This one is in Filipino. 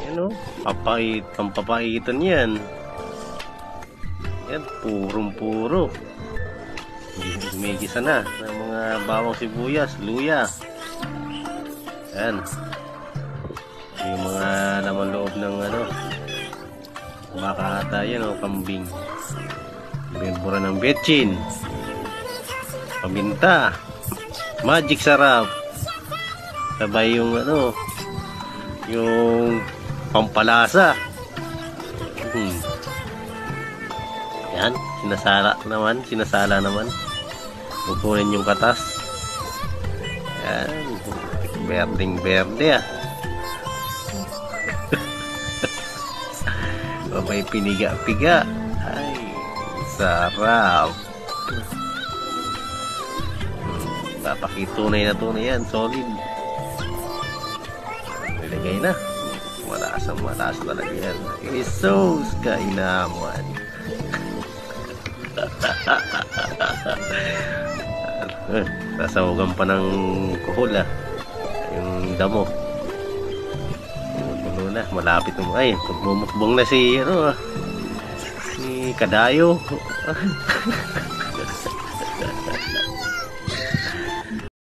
Ayan o, pampapaitan yan. Yan, purong-puro. Gumigisa na ng mga bawang sibuyas, luya. Yan. Yung mga laman loob ng baka ata yan o, kambing. Bimbura ng betchin. Paminta. Magic sarap. Sabay yung yung pampalasa. Yan, sinasala naman. Pupunin yung katas. Yan, berdeng berde ah. Babay piniga-piga. Ay, sarap. Papakitunay na tunay yan, solid. Nilagay na. Malakas talaga yan. Isos kainaman. Sasawagan pa ng kuhol ah. Yung damo. Puno na, malapit mo. Ay, pagmumukbong na si si Kadayo.